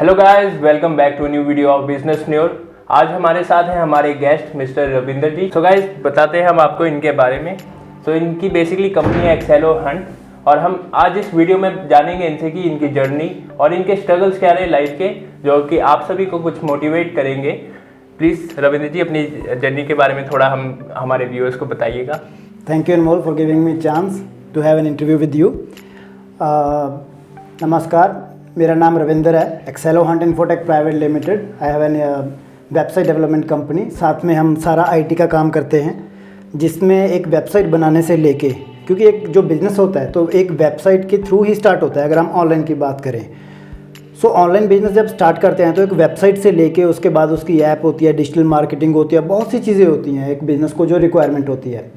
Hello guys, welcome back to new video of business news. आज हमारे साथ हैं हमारे guest mister Ravinder ji. So guys, बताते हैं हम आपको इनके बारे में। इनकी बेसिकली कंपनी है एक्सेलो हंट, और हम आज इस वीडियो में जानेंगे इनसे कि इनकी जर्नी और इनके स्ट्रगल्स क्या रहे लाइफ के, जो कि आप सभी को कुछ मोटिवेट करेंगे। प्लीज़ रविंदर जी, अपनी जर्नी के बारे में थोड़ा हमारे व्यूअर्स को बताइएगा। Thank you Anmol for giving me chance to have an interview with you. नमस्कार, मेरा नाम रविंदर है। एक्सेलो Hunt infotech private limited, I have an website development company. साथ में हम सारा आईटी का काम करते हैं, जिसमें एक वेबसाइट बनाने से लेके, क्योंकि एक जो बिज़नेस होता है तो एक वेबसाइट के थ्रू ही स्टार्ट होता है। अगर हम ऑनलाइन की बात करें, ऑनलाइन बिजनेस जब स्टार्ट करते हैं तो एक वेबसाइट से लेके उसके बाद उसकी ऐप होती है, डिजिटल मार्केटिंग होती है, बहुत सी चीज़ें होती हैं एक बिज़नेस को जो रिक्वायरमेंट होती है।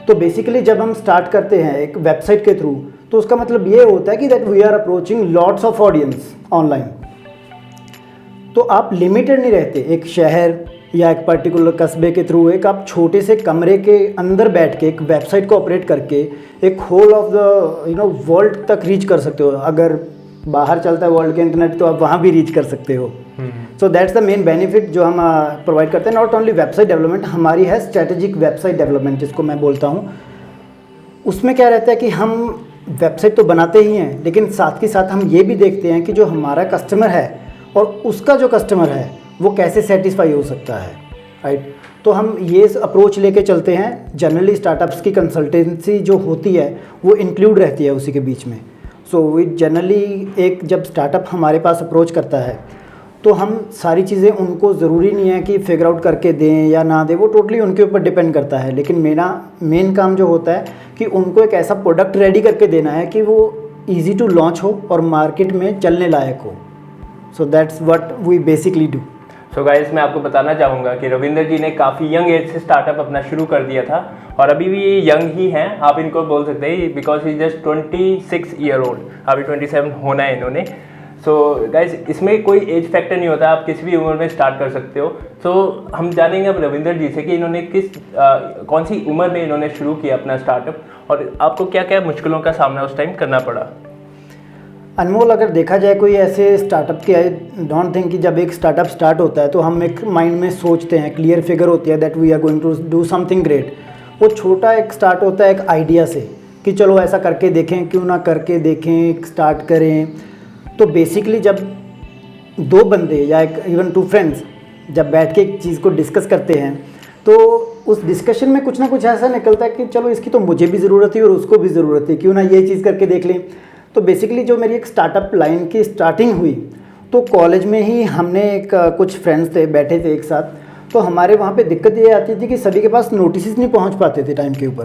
तो बेसिकली जब हम स्टार्ट करते हैं एक वेबसाइट के थ्रू, तो उसका मतलब ये होता है कि that we are approaching lots of audience online. तो आप लिमिटेड नहीं रहते एक शहर या एक पर्टिकुलर कस्बे के थ्रू। एक आप छोटे से कमरे के अंदर बैठ के एक वेबसाइट को ऑपरेट करके एक होल ऑफ द वर्ल्ड तक रीच कर सकते हो। अगर बाहर चलता है वर्ल्ड के इंटरनेट, तो आप वहाँ भी रीच कर सकते हो। So that's the main benefit जो हम प्रोवाइड करते हैं। नॉट ओनली वेबसाइट डेवलपमेंट, हमारी है स्ट्रेटेजिक वेबसाइट डेवलपमेंट, जिसको मैं बोलता हूँ। उसमें क्या रहता है कि हम वेबसाइट तो बनाते ही हैं, लेकिन साथ के साथ हम ये भी देखते हैं कि जो हमारा कस्टमर है और उसका जो कस्टमर है वो कैसे सेटिस्फाई हो सकता है, राइट। तो हम ये अप्रोच लेके चलते हैं। जनरली स्टार्टअप्स की कंसल्टेंसी जो होती है वो इंक्लूड रहती है उसी के बीच में। वी जनरली एक जब स्टार्टअप हमारे पास अप्रोच करता है तो हम सारी चीज़ें, उनको ज़रूरी नहीं है कि फिगर आउट करके दें या ना दें, वो टोटली उनके ऊपर डिपेंड करता है। लेकिन मेरा मेन काम जो होता है कि उनको एक ऐसा प्रोडक्ट रेडी करके देना है कि वो इजी टू लॉन्च हो और मार्केट में चलने लायक हो। So that's what we basically do. So guys, मैं आपको बताना चाहूँगा कि रविंदर जी ने काफ़ी यंग एज से स्टार्टअप अपना शुरू कर दिया था, और अभी भी ये यंग ही हैं, आप इनको बोल सकते हैं, because he just 26 year old. अभी 27 होना है इन्होंने। सो गाइस, इसमें कोई एज फैक्टर नहीं होता, आप किसी भी उम्र में स्टार्ट कर सकते हो। हम जानेंगे अब रविंदर जी से कि इन्होंने कौन सी उम्र में इन्होंने शुरू किया अपना स्टार्टअप, और आपको क्या क्या मुश्किलों का सामना उस टाइम करना पड़ा। अनमोल, अगर देखा जाए कोई ऐसे स्टार्टअप के, आई डोंट थिंक कि जब एक स्टार्टअप स्टार्ट होता है तो हम एक माइंड में सोचते हैं, क्लियर फिगर होती है that we are going to do something great. वो छोटा एक स्टार्ट होता है एक आइडिया से कि चलो ऐसा करके देखें, क्यों ना करके देखें, स्टार्ट करें। तो बेसिकली जब दो बंदे या एक इवन टू फ्रेंड्स जब बैठ के एक चीज़ को डिस्कस करते हैं, तो उस डिस्कशन में कुछ ना कुछ ऐसा निकलता है कि चलो इसकी तो मुझे भी ज़रूरत है और उसको भी ज़रूरत है, क्यों ना ये चीज़ करके देख लें। तो बेसिकली जो मेरी एक स्टार्टअप लाइन की स्टार्टिंग हुई, तो कॉलेज में ही हमने एक कुछ फ्रेंड्स थे, बैठे थे एक साथ। तो हमारे वहाँ पे दिक्कत ये आती थी कि सभी के पास नोटिस नहीं पहुँच पाते थे टाइम के ऊपर।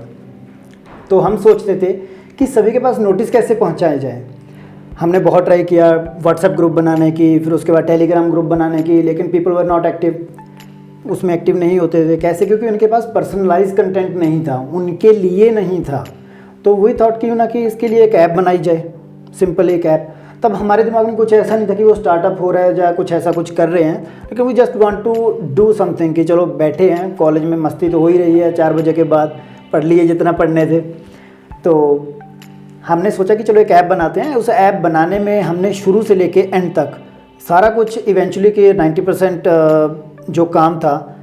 तो हम सोचते थे कि सभी के पास नोटिस कैसे पहुँचाए जाए। हमने बहुत ट्राई किया व्हाट्सएप ग्रुप बनाने की, फिर उसके बाद टेलीग्राम ग्रुप बनाने की, लेकिन पीपल वर नॉट एक्टिव, उसमें एक्टिव नहीं होते थे। कैसे? क्योंकि उनके पास पर्सनलाइज कंटेंट नहीं था, उनके लिए नहीं था। तो वही थॉट क्यों ना कि इसके लिए एक ऐप बनाई जाए, सिंपल एक ऐप। तब हमारे दिमाग में कुछ ऐसा नहीं था कि वो स्टार्टअप हो रहा है या कुछ ऐसा कुछ कर रहे हैं, लेकिन we just want to do something कि चलो बैठे हैं कॉलेज में, मस्ती तो हो ही रही है, 4 बजे के बाद पढ़ लिए जितना पढ़ने थे। तो हमने सोचा कि चलो एक ऐप बनाते हैं। उस ऐप बनाने में हमने शुरू से लेके एंड तक सारा कुछ, इवेंचुअली कि 90% जो काम था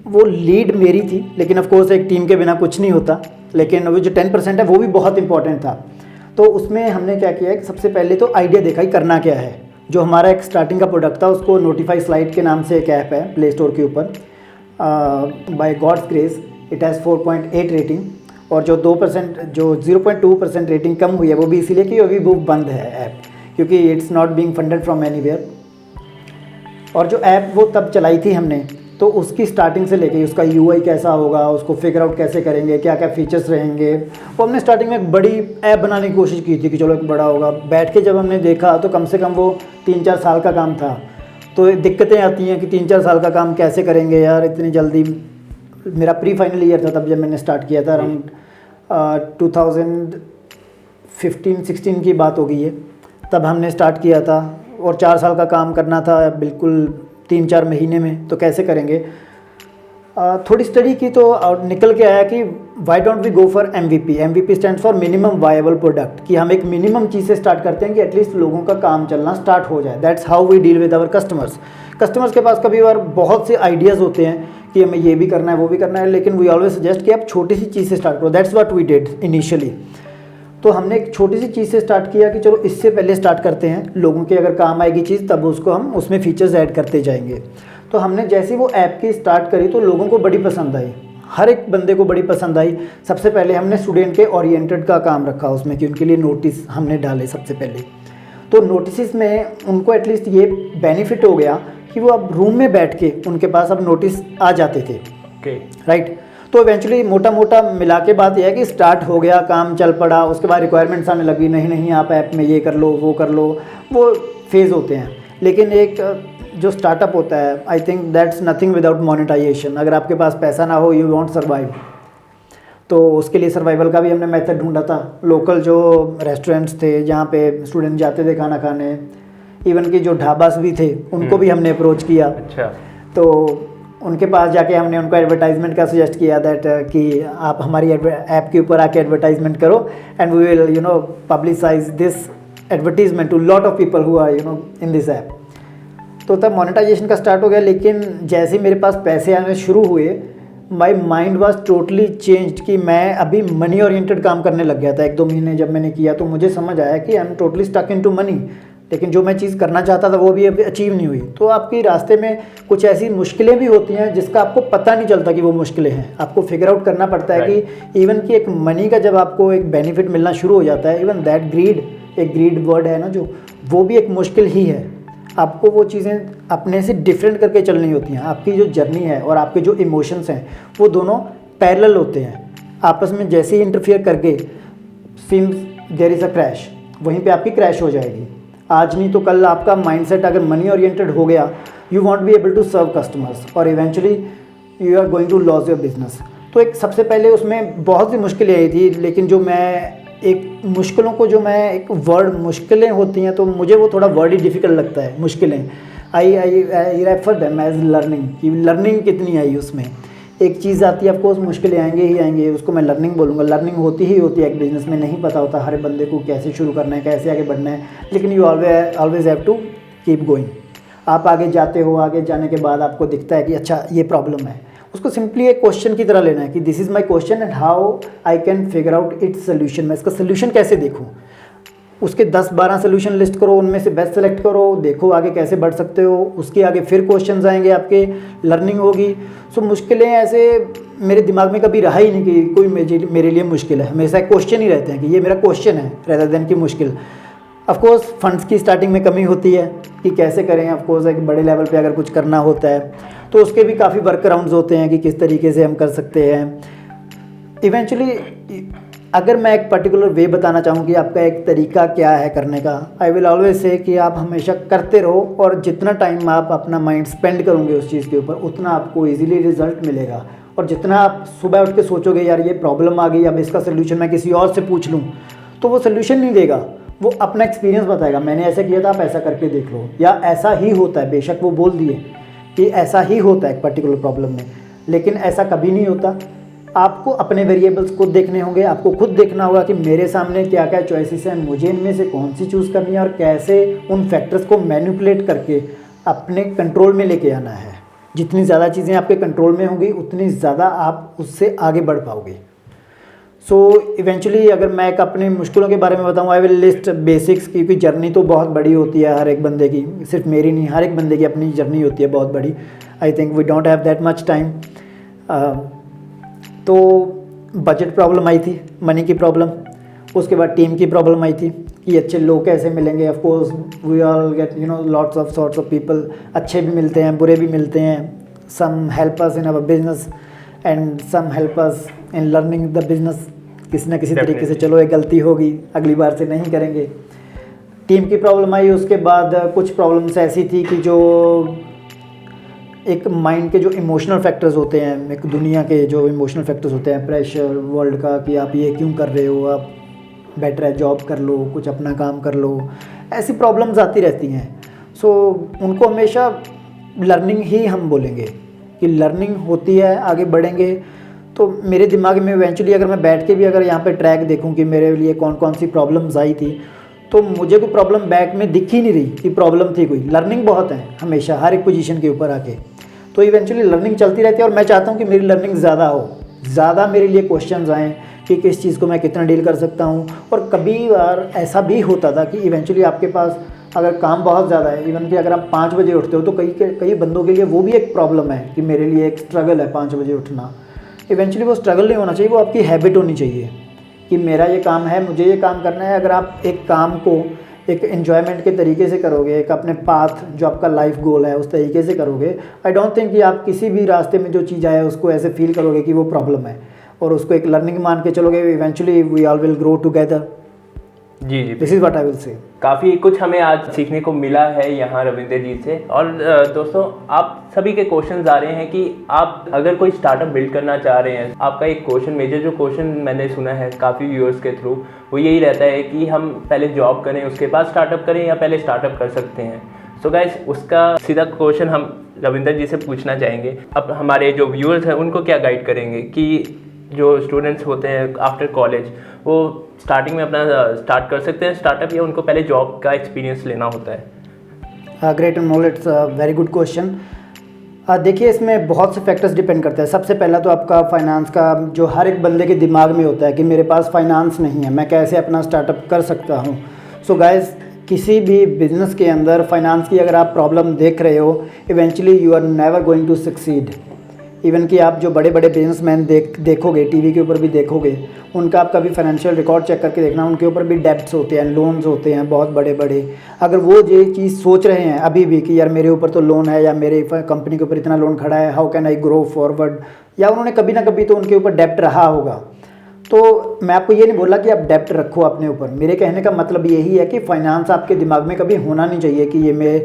वो लीड मेरी थी, लेकिन ऑफ कोर्स एक टीम के बिना कुछ नहीं होता। लेकिन वो जो 10% है वो भी बहुत इंपॉर्टेंट था। तो उसमें हमने क्या किया कि सबसे पहले तो आइडिया देखा कि करना क्या है। जो हमारा एक स्टार्टिंग का प्रोडक्ट था, उसको नोटिफाई स्लाइड के नाम से एक ऐप है प्ले स्टोर के ऊपर। By God's grace it has 4.8 rating, और जो 2%, जो 0.2% रेटिंग कम हुई है वो भी इसीलिए कि अभी वो बंद है ऐप, क्योंकि it's not being funded from anywhere. और जो ऐप वो तब चलाई थी हमने, तो उसकी स्टार्टिंग से लेके उसका यूआई कैसा होगा, उसको फिगर आउट कैसे करेंगे, क्या क्या फीचर्स रहेंगे, वो हमने स्टार्टिंग में एक बड़ी ऐप बनाने की कोशिश की थी कि चलो एक बड़ा होगा। बैठ के जब हमने देखा तो कम से कम वो 3-4 साल का काम था। तो दिक्कतें आती हैं कि 3-4 साल का काम कैसे करेंगे यार इतनी जल्दी। मेरा प्री फाइनल ईयर था तब जब मैंने स्टार्ट किया था, अराउंड 2015-16 की बात हो गई है, तब हमने स्टार्ट किया था। और 4 साल का काम करना था बिल्कुल 3-4 महीने में, तो कैसे करेंगे। थोड़ी स्टडी की तो निकल के आया कि why don't we go for MVP। MVP stand for minimum viable product, कि हम एक मिनिमम चीज़ से स्टार्ट करते हैं कि एटलीस्ट लोगों का काम चलना स्टार्ट हो जाए। That's how we deal with our customers. Customers के पास कभी बार बहुत से आइडियाज़ होते हैं कि हमें ये भी करना है वो भी करना है, लेकिन वी ऑलवेज सजेस्ट कि आप छोटी सी चीज़ से स्टार्ट करो। That's what we did initially. तो हमने एक छोटी सी चीज़ से स्टार्ट किया कि चलो इससे पहले स्टार्ट करते हैं, लोगों के अगर काम आएगी चीज़ तब उसको हम उसमें फीचर्स ऐड करते जाएंगे। तो हमने जैसे वो ऐप की स्टार्ट करी तो लोगों को बड़ी पसंद आई, हर एक बंदे को बड़ी पसंद आई। सबसे पहले हमने स्टूडेंट के ओरिएंटेड का काम रखा उसमें कि उनके लिए नोटिस हमने डाले सबसे पहले। तो नोटिस में उनको एटलीस्ट ये बेनिफिट हो गया कि वो अब रूम में बैठ के उनके पास अब नोटिस आ जाते थे। राइट। तो इवेंचुअली मोटा मोटा मिला के बात यह है कि स्टार्ट हो गया, काम चल पड़ा, उसके बाद रिक्वायरमेंट्स आने लगी, नहीं आप ऐप में ये कर लो वो कर लो, वो फेज़ होते हैं। लेकिन एक जो स्टार्टअप होता है, I think that's nothing without monetization. अगर आपके पास पैसा ना हो, यू वॉन्ट सर्वाइव, तो उसके लिए सर्वाइवल का भी हमने मेथड ढूंढा था। लोकल जो रेस्टोरेंट्स थे जहाँ पे स्टूडेंट जाते थे खाना खाने, इवन कि जो ढाबास भी थे उनको भी हमने अप्रोच किया। अच्छा। तो उनके पास जाके हमने उनको एडवर्टाइजमेंट का सजेस्ट किया दैट कि आप हमारी ऐप के ऊपर आके एडवर्टाइजमेंट करो and we will publicise this advertisement to lot of people who are in this app. तो तब मोनेटाइजेशन का स्टार्ट हो गया। लेकिन जैसे मेरे पास पैसे आने शुरू हुए, my mind was totally changed कि मैं अभी मनी ओरिएंटेड काम करने लग गया था। 1-2 महीने जब मैंने किया तो मुझे समझ आया कि I am totally stuck in to money, लेकिन जो मैं चीज़ करना चाहता था वो भी अभी अचीव नहीं हुई। तो आपके रास्ते में कुछ ऐसी मुश्किलें भी होती हैं जिसका आपको पता नहीं चलता कि वो मुश्किलें हैं। आपको फिगर आउट करना पड़ता है कि इवन कि एक मनी का जब आपको एक बेनिफिट मिलना शुरू हो जाता है, इवन दैट ग्रीड, एक ग्रीड वर्ड है ना जो, वो भी एक मुश्किल ही है। आपको वो चीज़ें अपने से डिफरेंट करके चलनी होती हैं। आपकी जो जर्नी है और आपके जो इमोशंस हैं वो दोनों पैरेलल होते हैं। आपस में जैसे ही इंटरफियर करके seems there is a crash, वहीं पे आपकी क्रैश हो जाएगी। आज नहीं तो कल आपका माइंडसेट अगर मनी ओरिएंटेड हो गया, you won't be able to serve customers और eventually you are going to loss your business. तो एक सबसे पहले उसमें बहुत सी मुश्किलें आई थी, लेकिन जो मैं एक मुश्किलों को, जो मैं एक वर्ड मुश्किलें होती हैं तो मुझे वो थोड़ा वर्ड ही डिफ़िकल्ट लगता है मुश्किलें। I refer them as learning, कि लर्निंग कितनी आई उसमें। एक चीज़ आती है, ऑफकोर्स मुश्किलें आएंगे ही आएंगे, उसको मैं लर्निंग बोलूँगा। लर्निंग होती ही होती है एक बिज़नेस में। नहीं पता होता हर बंदे को कैसे शुरू करना है, कैसे आगे बढ़ना है, लेकिन you always have to keep going. आप आगे जाते हो, आगे जाने के बाद आपको दिखता है कि अच्छा ये प्रॉब्लम है, उसको सिंपली एक क्वेश्चन की तरह लेना है कि this is my question and how I can figure out its solution. मैं इसका सोल्यूशन कैसे देखूँ, उसके 10-12 सोल्यूशन लिस्ट करो, उनमें से बेस्ट सेलेक्ट करो, देखो आगे कैसे बढ़ सकते हो। उसके आगे फिर क्वेश्चंस आएंगे, आपके लर्निंग होगी। सो मुश्किलें ऐसे मेरे दिमाग में कभी रहा ही नहीं कि कोई मेरे लिए मुश्किल है। हमेशा क्वेश्चन ही रहते हैं कि ये मेरा क्वेश्चन है रेदर देन की मुश्किल। ऑफकोर्स फंड्स की स्टार्टिंग में कमी होती है कि कैसे करें। ऑफकोर्स एक बड़े लेवल पे अगर कुछ करना होता है तो उसके भी काफ़ी वर्कअराउंड्स होते हैं कि किस तरीके से हम कर सकते हैं। इवेंचुअली अगर मैं एक पर्टिकुलर वे बताना चाहूँ कि आपका एक तरीका क्या है करने का, आई विल ऑलवेज से कि आप हमेशा करते रहो और जितना टाइम आप अपना माइंड स्पेंड करोगे उस चीज़ के ऊपर, उतना आपको इजीली रिजल्ट मिलेगा। और जितना आप सुबह उठ के सोचोगे यार ये प्रॉब्लम आ गई, अब इसका सोल्यूशन मैं किसी और से पूछ लूँ, तो वो सोल्यूशन नहीं देगा, वो अपना एक्सपीरियंस बताएगा। मैंने ऐसा किया था, आप ऐसा करके देख लो, या ऐसा ही होता है। बेशक वो बोल दिए कि ऐसा ही होता है एक पर्टिकुलर प्रॉब्लम में, लेकिन ऐसा कभी नहीं होता। आपको अपने वेरिएबल्स खुद देखने होंगे, आपको खुद देखना होगा कि मेरे सामने क्या क्या चॉइसेस हैं, मुझे इनमें से कौन सी चूज़ करनी है और कैसे उन फैक्टर्स को मैनिपुलेट करके अपने कंट्रोल में लेके आना है। जितनी ज़्यादा चीज़ें आपके कंट्रोल में होंगी उतनी ज़्यादा आप उससे आगे बढ़ पाओगे। सो इवेंचुअली अगर मैं एक अपनी मुश्किलों के बारे में बताऊँ, आई विल लिस्ट बेसिक्स, क्योंकि जर्नी तो बहुत बड़ी होती है हर एक बंदे की, सिर्फ मेरी नहीं, हर एक बंदे की अपनी जर्नी होती है बहुत बड़ी। I think we don't have that much time. तो बजट प्रॉब्लम आई थी, मनी की प्रॉब्लम, उसके बाद टीम की प्रॉब्लम आई थी कि अच्छे लोग कैसे मिलेंगे। Of course we all get lots of sorts of people, अच्छे भी मिलते हैं, बुरे भी मिलते हैं। Some help us in our business and some help us in learning the business. किसी न किसी तरीके से चलो एक गलती होगी, अगली बार से नहीं करेंगे। टीम की प्रॉब्लम आई, उसके बाद कुछ प्रॉब्लम्स ऐसी थी कि जो एक माइंड के जो इमोशनल फैक्टर्स होते हैं, एक दुनिया के जो इमोशनल फैक्टर्स होते हैं, प्रेशर वर्ल्ड का कि आप ये क्यों कर रहे हो, आप बेटर है जॉब कर लो, कुछ अपना काम कर लो, ऐसी प्रॉब्लम्स आती रहती हैं। सो उनको हमेशा लर्निंग ही हम बोलेंगे कि लर्निंग होती है, आगे बढ़ेंगे। तो मेरे दिमाग में इवेंचुअली अगर मैं बैठ के भी अगर यहाँ पे ट्रैक देखूँ कि मेरे लिए कौन कौन सी प्रॉब्लम्स आई थी, तो मुझे कोई प्रॉब्लम बैक में दिख ही नहीं रही कि प्रॉब्लम थी कोई। लर्निंग बहुत है हमेशा हर एक पोजीशन के ऊपर आके, तो इवेंचुअली लर्निंग चलती रहती है। और मैं चाहता हूँ कि मेरी लर्निंग ज़्यादा हो, ज़्यादा मेरे लिए क्वेश्चंस आएँ कि किस चीज़ को मैं कितना डील कर सकता हूँ। और कभी बार ऐसा भी होता था कि इवेंचुअली आपके पास अगर काम बहुत ज़्यादा है, इवन कि अगर आप 5 बजे उठते हो तो कई बंदों के लिए वो भी एक प्रॉब्लम है कि मेरे लिए एक स्ट्रगल है 5 बजे उठना। इवेंचुअली वो स्ट्रगल नहीं होना चाहिए, वो आपकी हैबिट होनी चाहिए कि मेरा ये काम है, मुझे ये काम करना है। अगर आप एक काम को एक एन्जॉयमेंट के तरीके से करोगे, एक अपने पाथ जो आपका लाइफ गोल है उस तरीके से करोगे, आई डोंट थिंक कि आप किसी भी रास्ते में जो चीज़ आए उसको ऐसे फील करोगे कि वो प्रॉब्लम है और उसको एक लर्निंग मान के चलोगे। Eventually we all will grow together. जी जी, this is what I will say. काफ़ी कुछ हमें आज सीखने को मिला है यहाँ रविंदर जी से। और दोस्तों, आप सभी के क्वेश्चंस आ रहे हैं कि आप अगर कोई स्टार्टअप बिल्ड करना चाह रहे हैं, आपका एक क्वेश्चन, मेजर जो क्वेश्चन मैंने सुना है काफ़ी व्यूअर्स के थ्रू, वो यही रहता है कि हम पहले जॉब करें उसके बाद स्टार्टअप करें या पहले स्टार्टअप कर सकते हैं। सो गाइस, उसका सीधा क्वेश्चन हम रविंदर जी से पूछना चाहेंगे। अब हमारे जो व्यूअर्स हैं उनको क्या गाइड करेंगे कि जो स्टूडेंट्स होते हैं आफ्टर कॉलेज, वो स्टार्टिंग में अपना स्टार्ट कर सकते हैं स्टार्टअप, या उनको पहले जॉब का एक्सपीरियंस लेना होता है? Great Anmol, it's a very good question. देखिए, इसमें बहुत से फैक्टर्स डिपेंड करते हैं। सबसे पहला तो आपका फाइनेंस का, जो हर एक बंदे के दिमाग में होता है कि मेरे पास फाइनेंस नहीं है, मैं कैसे अपना स्टार्टअप कर सकता हूँ। सो गाइस, किसी भी बिजनेस के अंदर फाइनेंस की अगर आप प्रॉब्लम देख रहे हो, eventually you are never going to succeed. Even कि आप जो बड़े बड़े बिजनेसमैन देखोगे, टीवी के ऊपर भी देखोगे, उनका आप कभी फाइनेंशियल रिकॉर्ड चेक करके देखना, उनके ऊपर भी डेब्ट्स होते हैं, लोन्स होते हैं बहुत बड़े बड़े। अगर वो ये चीज़ सोच रहे हैं अभी भी कि यार मेरे ऊपर तो लोन है या मेरे कंपनी के ऊपर इतना लोन खड़ा है, how can I grow forward, या उन्होंने कभी ना कभी तो उनके ऊपर डेब्ट रहा होगा। तो मैं आपको ये नहीं बोला कि आप डेब्ट रखो अपने ऊपर। मेरे कहने का मतलब यही है कि फाइनेंस आपके दिमाग में कभी होना नहीं चाहिए कि ये मैं,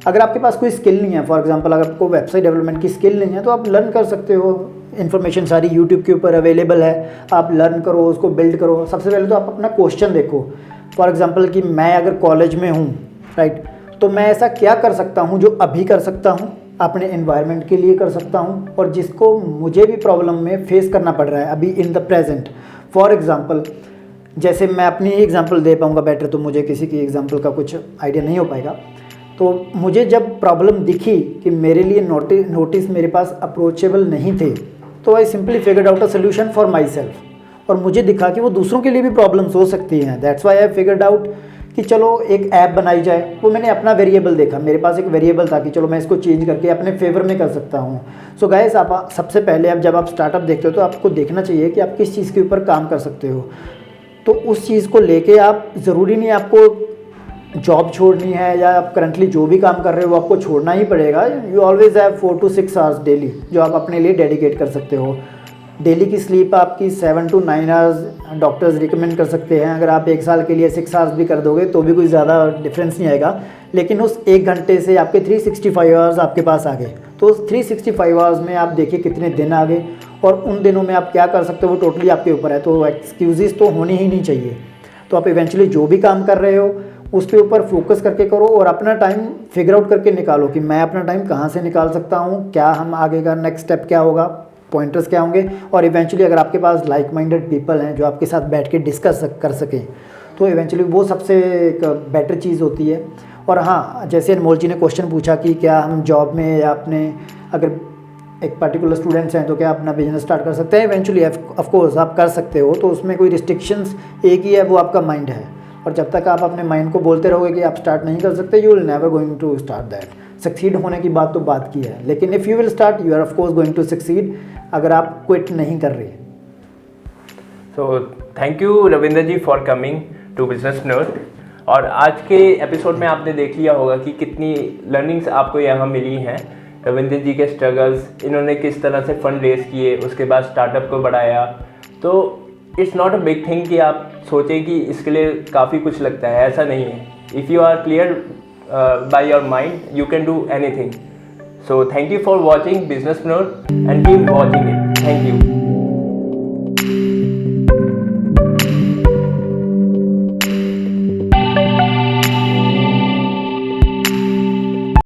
अगर आपके पास कोई स्किल नहीं है, फॉर एग्जांपल अगर आपको वेबसाइट डेवलपमेंट की स्किल नहीं है, तो आप लर्न कर सकते हो। इन्फॉर्मेशन सारी यूट्यूब के ऊपर अवेलेबल है, आप लर्न करो, उसको बिल्ड करो। सबसे पहले तो आप अपना क्वेश्चन देखो। फॉर एग्जांपल कि मैं अगर कॉलेज में हूँ, राइट, तो मैं ऐसा क्या कर सकता हूँ जो अभी कर सकता हूँ, अपने एनवायरनमेंट के लिए कर सकता हूँ, और जिसको मुझे भी प्रॉब्लम में फेस करना पड़ रहा है अभी in the present. For example, जैसे मैं अपनी ही एग्जांपल दे पाऊँगा बेटर, तो मुझे किसी की एग्जांपल का कुछ आइडिया नहीं हो पाएगा। तो मुझे जब प्रॉब्लम दिखी कि मेरे लिए नोटिस मेरे पास अप्रोचेबल नहीं थे, तो I simply figured out a solution for my self. और मुझे दिखा कि वो दूसरों के लिए भी प्रॉब्लम्स हो सकती हैं। That's why I figured out कि चलो एक ऐप बनाई जाए। वो मैंने अपना वेरिएबल देखा, मेरे पास एक वेरिएबल था कि चलो मैं इसको चेंज करके अपने फेवर में कर सकता हूँ। सो गाइस, आप सबसे पहले जब आप स्टार्टअप देखते हो तो आपको देखना चाहिए कि आप किस चीज़ के ऊपर काम कर सकते हो। तो उस चीज़ को लेके आप, ज़रूरी नहीं आपको जॉब छोड़नी है या आप करंटली जो भी काम कर रहे हो वो आपको छोड़ना ही पड़ेगा। You always have 4 to 6 hours daily जो आप अपने लिए डेडिकेट कर सकते हो। डेली की स्लीप आपकी 7 to 9 आवर्स डॉक्टर्स रिकमेंड कर सकते हैं। अगर आप 1 साल के लिए 6 आवर्स भी कर दोगे तो भी कोई ज़्यादा डिफरेंस नहीं आएगा, लेकिन उस 1 घंटे से आपके 365 आवर्स आपके पास आ गए। तो उस 365 आवर्स में आप देखिए कितने दिन आ गए, और उन दिनों में आप क्या कर सकते हो वो टोटली आपके ऊपर है। तो एक्सक्यूज़ तो होनी ही नहीं चाहिए। तो आप इवेंचुअली जो भी काम कर रहे हो उसके ऊपर फोकस करके करो, और अपना टाइम फिगर आउट करके निकालो कि मैं अपना टाइम कहाँ से निकाल सकता हूँ, क्या हम आगे का नेक्स्ट स्टेप क्या होगा, पॉइंटर्स क्या होंगे। और इवेंचुअली अगर आपके पास लाइक माइंडेड पीपल हैं जो आपके साथ बैठ के डिस्कस कर सकें, तो इवेंचुअली वो सबसे एक बेटर चीज़ होती है। और हाँ, जैसे अनमोल जी ने क्वेश्चन पूछा कि क्या हम जॉब में या अपने, अगर एक पर्टिकुलर स्टूडेंट्स हैं तो क्या अपना बिजनेस स्टार्ट कर सकते हैं। इवेंचुअली ऑफकोर्स आप कर सकते हो, तो उसमें कोई रिस्ट्रिक्शंस एक ही है, वो आपका माइंड है। और जब तक आप अपने माइंड को बोलते रहोगे कि आप स्टार्ट नहीं कर सकते, you will never going to start that. Succeed होने की बात तो बात की है, लेकिन if you will start you are of course going to succeed, अगर आप क्विट नहीं कर रहे। So thank you Ravinder ji for coming to Businesspreneur. और आज के एपिसोड में आपने देख लिया होगा कि कितनी लर्निंग्स आपको यहाँ मिली हैं। रविंदर जी के स्ट्रगल्स, इन्होंने किस तरह से फंड रेज किए, उसके बाद स्टार्टअप को बढ़ाया। तो it's not a big thing कि आप सोचें कि इसके लिए काफ़ी कुछ लगता है, ऐसा नहीं है। If you are clear by your mind you can do anything. So thank you for watching Businesspreneur and keep watching it. Thank you.